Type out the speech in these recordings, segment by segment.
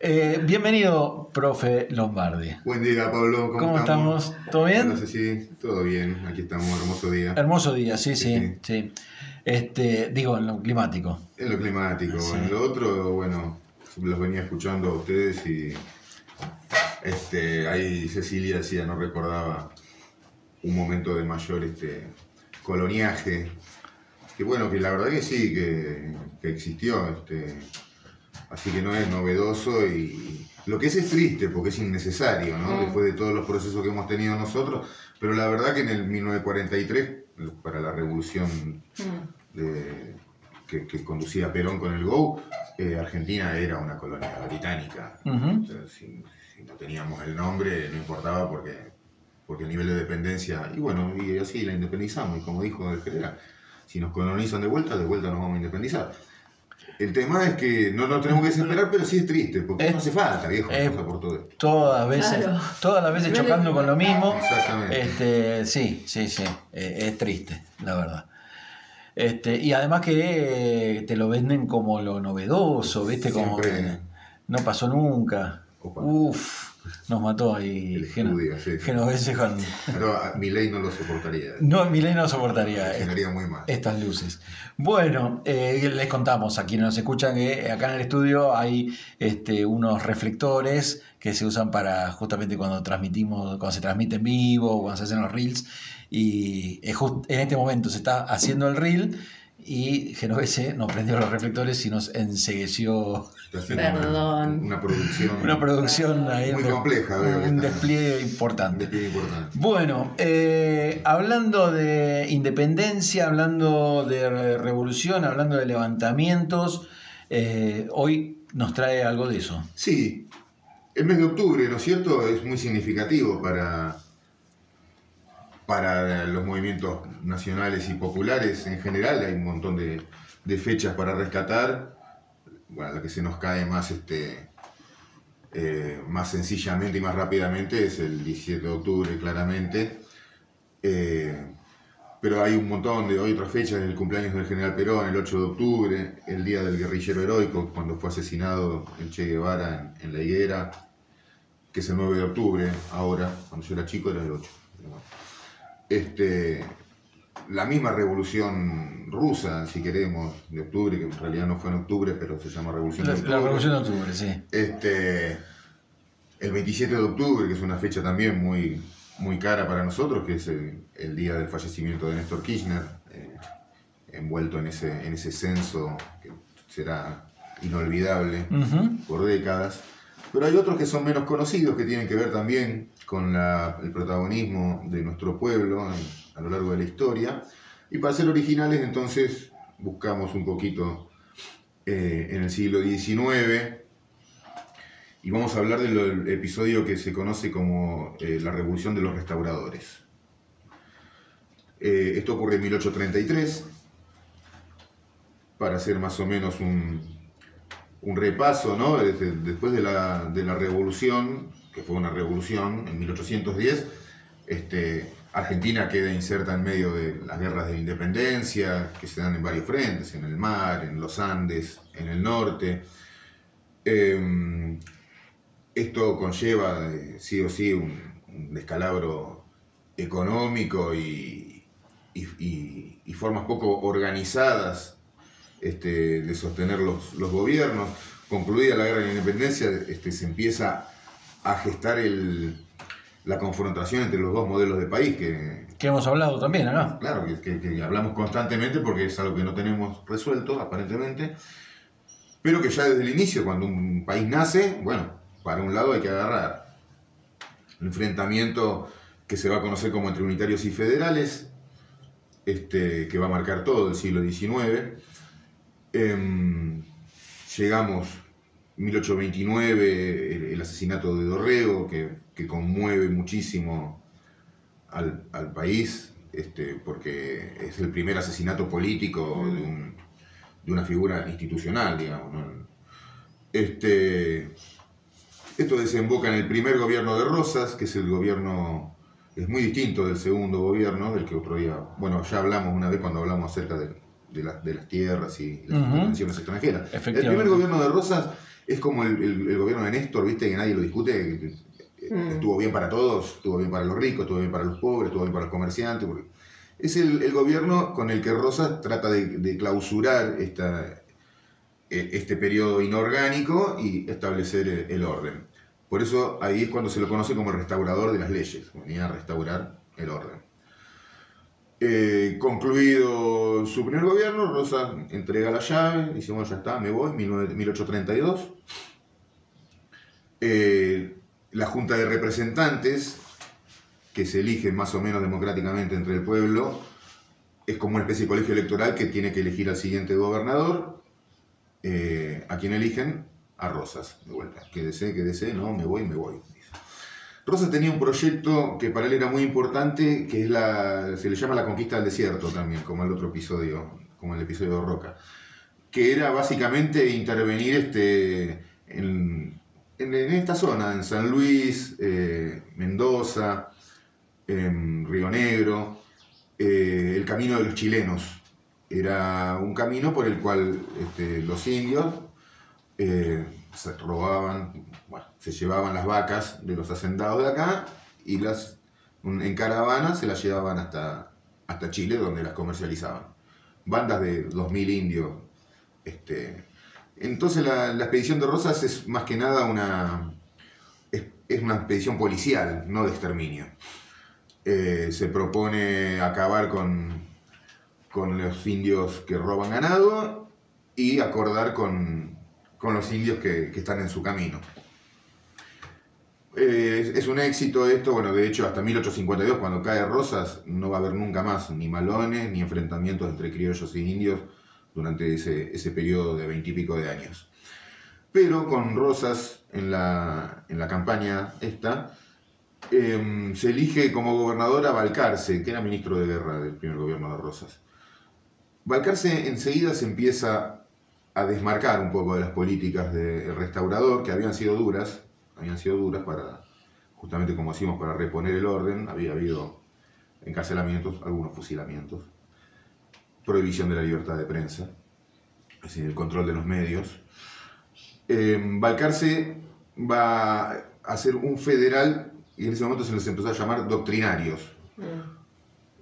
Bienvenido, profe Lombardi. Buen día, Pablo. ¿Cómo estamos? ¿Todo bien? No sé si todo bien. Aquí estamos, hermoso día. Hermoso día, sí. Digo, en lo climático. En lo climático. Sí. En lo otro, bueno, los venía escuchando a ustedes y ahí Cecilia decía, no recordaba un momento de mayor coloniaje. Que bueno, que la verdad que sí, que existió. Así que no es novedoso y lo que es triste porque es innecesario, ¿no? Después de todos los procesos que hemos tenido nosotros, pero la verdad que en el 1943, para la revolución que conducía Perón con el GO, Argentina era una colonia británica. O sea, si no teníamos el nombre no importaba porque el nivel de dependencia, y bueno, y así la independizamos, y como dijo el general, si nos colonizan de vuelta nos vamos a independizar. El tema es que no nos tenemos que desesperar, pero sí es triste, porque no hace falta, viejo, pasa por todo esto. Todas las veces chocando con lo mismo. Exactamente. Sí, es triste, la verdad. Y además que te lo venden como lo novedoso, ¿viste? Como no pasó nunca. Opa. Uf, nos mató ahí Genovese con... Pero Milei no lo soportaría. No, Milei no soportaría. Generaría muy mal. Estas luces. Bueno, les contamos a quienes nos escuchan que acá en el estudio hay unos reflectores que se usan para justamente cuando se transmite en vivo, cuando se hacen los reels. Y en este momento se está haciendo el reel y Genovese nos prendió los reflectores y nos encegueció. Perdón. Una producción ahí, muy compleja. Un despliegue importante. importante. Bueno, hablando de independencia, hablando de revolución, hablando de levantamientos, hoy nos trae algo de eso. Sí, el mes de octubre, ¿no es cierto?, es muy significativo para los movimientos nacionales y populares en general. Hay un montón de fechas para rescatar. Bueno, la que se nos cae más más sencillamente y más rápidamente es el 17 de octubre, claramente. Pero hay un montón de otras fechas: el cumpleaños del general Perón, el 8 de octubre, el día del guerrillero heroico, cuando fue asesinado el Che Guevara en La Higuera, que es el 9 de octubre. Ahora, cuando yo era chico, era el 8. La misma revolución rusa, si queremos, de octubre, que en realidad no fue en octubre, pero se llama revolución de octubre. La revolución de octubre, sí. El 27 de octubre, que es una fecha también muy cara para nosotros, que es el día del fallecimiento de Néstor Kirchner, envuelto en ese censo que será inolvidable por décadas. Pero hay otros que son menos conocidos, que tienen que ver también con el protagonismo de nuestro pueblo a lo largo de la historia. Y para ser originales, entonces, buscamos un poquito en el siglo XIX y vamos a hablar del episodio que se conoce como la Revolución de los Restauradores. Esto ocurre en 1833, para hacer más o menos un repaso, ¿no? Después de la revolución, que fue una revolución en 1810, Argentina queda inserta en medio de las guerras de independencia, que se dan en varios frentes: en el mar, en los Andes, en el norte. Esto conlleva, sí o sí, un descalabro económico y formas poco organizadas de sostener los gobiernos. Concluida la guerra de la independencia, se empieza a gestar la confrontación entre los dos modelos de país que hemos hablado también acá. Claro, que hablamos constantemente porque es algo que no tenemos resuelto, aparentemente, pero que ya desde el inicio, cuando un país nace, bueno, para un lado hay que agarrar el enfrentamiento que se va a conocer como entre unitarios y federales, que va a marcar todo el siglo XIX. Llegamos 1829, el asesinato de Dorrego, que conmueve muchísimo al país, porque es el primer asesinato político de una figura institucional, digamos, ¿no? Esto desemboca en el primer gobierno de Rosas, que es muy distinto del segundo gobierno, del que otro día, bueno, ya hablamos una vez cuando hablamos acerca de las tierras y las intervenciones extranjeras. El primer gobierno de Rosas es como el gobierno de Néstor, viste, que nadie lo discute, estuvo bien para todos, estuvo bien para los ricos, estuvo bien para los pobres, estuvo bien para los comerciantes. Es el gobierno con el que Rosas trata de clausurar este periodo inorgánico y establecer el orden. Por eso ahí es cuando se lo conoce como el restaurador de las leyes, venía a restaurar el orden. Concluido su primer gobierno, Rosas entrega la llave, dice, bueno, ya está, me voy, 1832. La Junta de Representantes, que se elige más o menos democráticamente entre el pueblo, es como una especie de colegio electoral que tiene que elegir al siguiente gobernador, a quien eligen, a Rosas, de vuelta. Quédese, no, me voy. Rosas tenía un proyecto que para él era muy importante, que se le llama la conquista del desierto también, como el otro episodio, como el episodio de Roca, que era básicamente intervenir en esta zona, en San Luis, Mendoza, en Río Negro, el camino de los chilenos. Era un camino por el cual los indios se robaban, se llevaban las vacas de los hacendados de acá y en caravana se las llevaban hasta Chile, donde las comercializaban. Bandas de 2000 indios. Entonces la expedición de Rosas es más que nada una expedición policial, no de exterminio. Se propone acabar con los indios que roban ganado y acordar con los indios que están en su camino. Es un éxito esto, bueno, de hecho hasta 1852, cuando cae Rosas, no va a haber nunca más ni malones ni enfrentamientos entre criollos e indios durante ese periodo de 20 y pico de años. Pero con Rosas en la campaña se elige como gobernador a Balcarce, que era ministro de guerra del primer gobierno de Rosas. Balcarce enseguida se empieza a desmarcar un poco de las políticas del restaurador, que habían sido duras para, justamente como decimos, para reponer el orden. Había habido encarcelamientos, algunos fusilamientos, prohibición de la libertad de prensa, es decir, el control de los medios. Balcarce va a ser un federal y en ese momento se les empezó a llamar doctrinarios.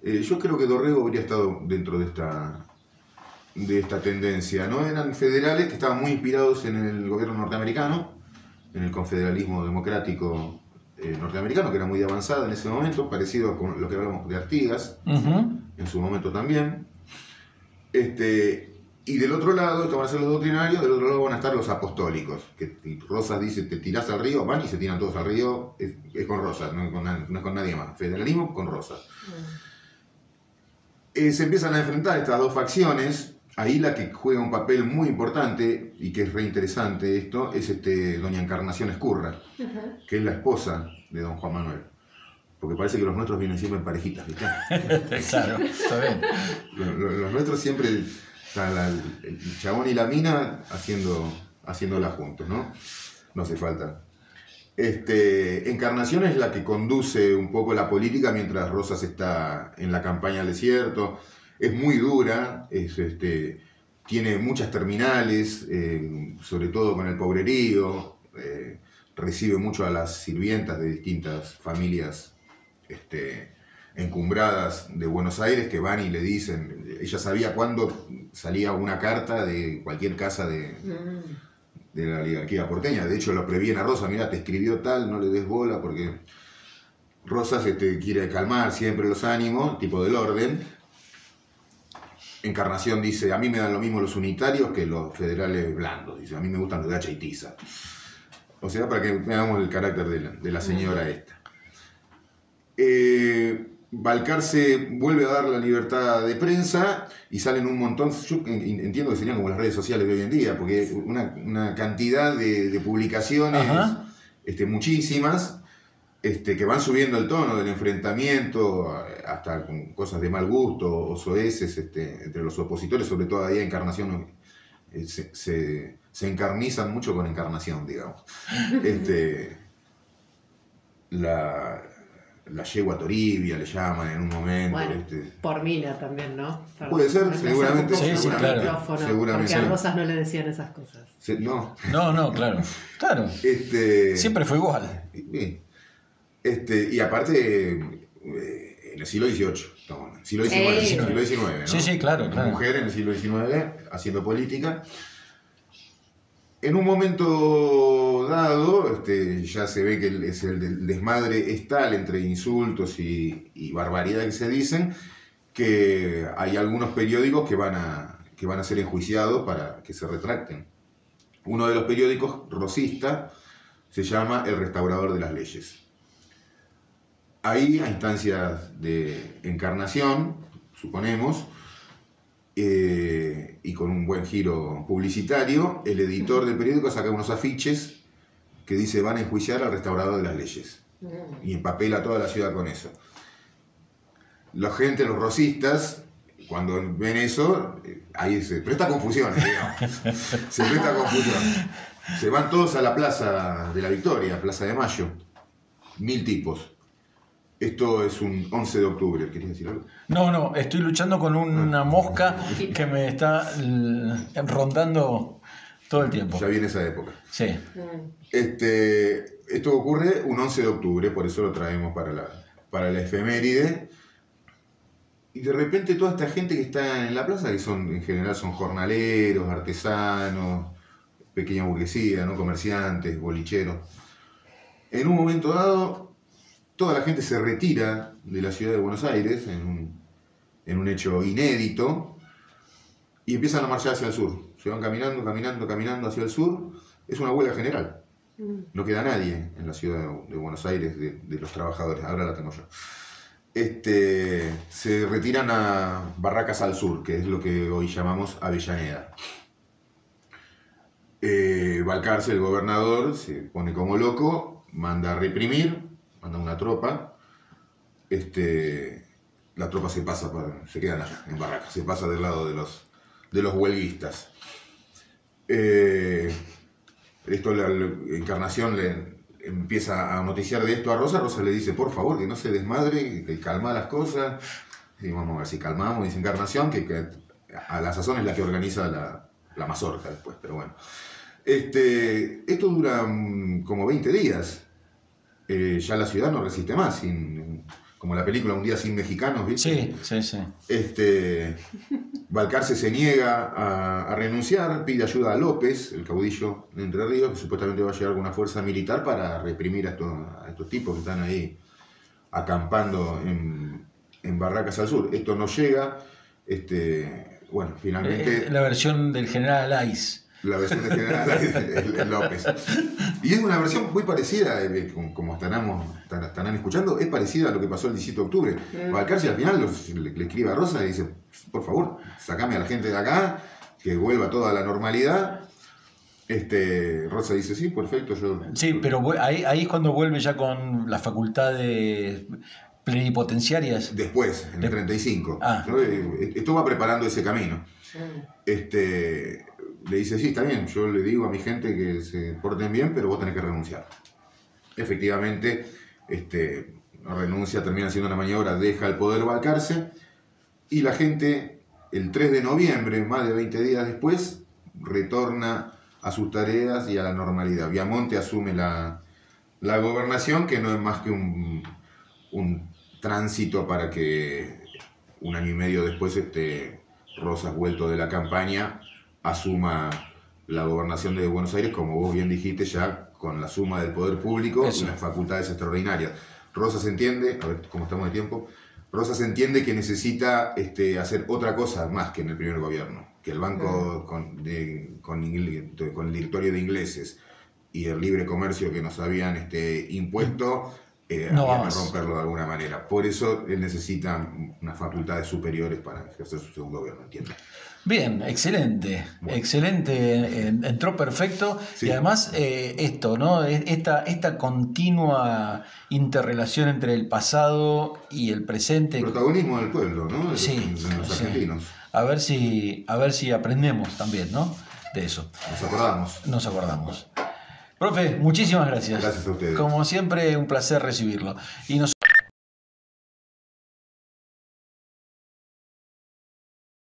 Yo creo que Dorrego habría estado dentro de esta tendencia, ¿no? Eran federales que estaban muy inspirados en el gobierno norteamericano, en el confederalismo democrático norteamericano, que era muy avanzado en ese momento, parecido con lo que hablamos de Artigas, en su momento también. Y del otro lado, estos van a ser los doctrinarios, del otro lado van a estar los apostólicos, que Rosas dice, te tirás al río, van y se tiran todos al río, es con Rosas, no es con nadie más. Federalismo con Rosas. Se empiezan a enfrentar estas dos facciones. Ahí la que juega un papel muy importante y que es re interesante esto es doña Encarnación Escurra, que es la esposa de don Juan Manuel. Porque parece que los nuestros vienen siempre en parejitas, ¿viste? Claro, está bien. Los nuestros siempre están el chabón y la mina haciéndola juntos, ¿no? No hace falta. Encarnación es la que conduce un poco la política mientras Rosas está en la campaña del desierto. Es muy dura, tiene muchas terminales, sobre todo con el pobrerío, recibe mucho a las sirvientas de distintas familias encumbradas de Buenos Aires que van y le dicen, ella sabía cuándo salía una carta de cualquier casa de la oligarquía porteña. De hecho lo previene a Rosas, mira, te escribió tal, no le des bola, porque Rosas quiere calmar siempre los ánimos, tipo del orden. Encarnación dice, a mí me dan lo mismo los unitarios que los federales blandos, dice, a mí me gustan los de hacha y tiza. O sea, para que veamos el carácter de la señora esta. Balcarce vuelve a dar la libertad de prensa y salen un montón, yo entiendo que serían como las redes sociales de hoy en día, porque una cantidad de publicaciones, muchísimas, que van subiendo el tono del enfrentamiento, hasta con cosas de mal gusto o soeces entre los opositores, sobre todo ahí Encarnación se encarnizan mucho con Encarnación, digamos. la yegua Toribia le llaman en un momento. Bueno, por Mina también, ¿no? Puede ser, seguramente. Sí, claro. Seguramente. Porque a Rosas no le decían esas cosas. No. No, claro. Siempre fue igual. Bien. Y aparte, en el siglo XVIII, no, en el siglo XIX, ¿no? Sí, claro. Una mujer en el siglo XIX haciendo política. En un momento dado, ya se ve que el desmadre es tal entre insultos y barbaridad que se dicen, que hay algunos periódicos que van a ser enjuiciados para que se retracten. Uno de los periódicos rosista se llama El Restaurador de las Leyes. Ahí, a instancias de Encarnación, suponemos, y con un buen giro publicitario, el editor del periódico saca unos afiches que dice van a enjuiciar al restaurador de las leyes. Y empapela toda la ciudad con eso. La gente, los rosistas, cuando ven eso, ahí se presta confusión, digamos. Se presta confusión. Se van todos a la Plaza de la Victoria, Plaza de Mayo. 1000 tipos. Esto es un 11 de octubre, ¿querías decir algo? No, estoy luchando con una mosca que me está rondando todo el tiempo. Ya viene esa época. Sí. Esto ocurre un 11 de octubre, por eso lo traemos para la efeméride. Y de repente toda esta gente que está en la plaza, que en general son jornaleros, artesanos, pequeña burguesía, ¿no? Comerciantes, bolicheros. En un momento dado, toda la gente se retira de la ciudad de Buenos Aires en un hecho inédito y empiezan a marchar hacia el sur. Se van caminando hacia el sur. Es una huelga general. No queda nadie en la ciudad de Buenos Aires de los trabajadores. Ahora la tengo yo. Se retiran a Barracas al Sur, que es lo que hoy llamamos Avellaneda. Balcarce, el gobernador, se pone como loco, manda a reprimir. Manda una tropa, la tropa se quedan allá, en Barracas, se pasa del lado de los huelguistas. Encarnación le empieza a noticiar de esto a Rosa. Rosa le dice, por favor, que no se desmadre, que calma las cosas. Y vamos a ver si calmamos, dice Encarnación, que a la sazón es la que organiza la mazorca después, pero bueno. Esto dura como 20 días. Ya la ciudad no resiste más, como la película Un día sin mexicanos, ¿viste? Sí. Balcarce se niega a renunciar, pide ayuda a López, el caudillo de Entre Ríos, que supuestamente va a llegar con una fuerza militar para reprimir a estos tipos que están ahí acampando en Barracas al Sur. Esto no llega, bueno, finalmente... La versión del general Alaiz. La versión del general es López. Y es una versión muy parecida, como estarán escuchando, es parecida a lo que pasó el 17 de octubre. Balcarce al final le escribe a Rosa y dice, por favor, sacame a la gente de acá, que vuelva toda a la normalidad. Rosa dice, sí, perfecto. Sí, pero ahí es cuando vuelve ya con las facultades plenipotenciarias. Después, en el 35. Esto va preparando ese camino. Le dice, sí, está bien, yo le digo a mi gente que se porten bien, pero vos tenés que renunciar. Efectivamente, no renuncia, termina haciendo una maniobra, deja el poder Balcarce, y la gente, el 3 de noviembre, más de 20 días después, retorna a sus tareas y a la normalidad. Viamonte asume la gobernación, que no es más que un tránsito para que un año y medio después Rosas, vuelto de la campaña, asuma la gobernación de Buenos Aires, como vos bien dijiste, ya con la suma del poder público y las facultades extraordinarias. Rosas entiende, a ver cómo estamos de tiempo, Rosas entiende que necesita hacer otra cosa más que en el primer gobierno, que el banco con el directorio de ingleses y el libre comercio que nos habían impuesto, había que romperlo de alguna manera. Por eso él necesita unas facultades superiores para ejercer su segundo gobierno, ¿entiendes? Bien, excelente, bueno. Excelente, entró perfecto. Sí. Y además esto, ¿no? Esta continua interrelación entre el pasado y el presente. El protagonismo del pueblo, ¿no? Sí, de los argentinos. A ver si aprendemos también, ¿no? De eso. Nos acordamos. Profe, muchísimas gracias. Gracias a ustedes. Como siempre, un placer recibirlo. Y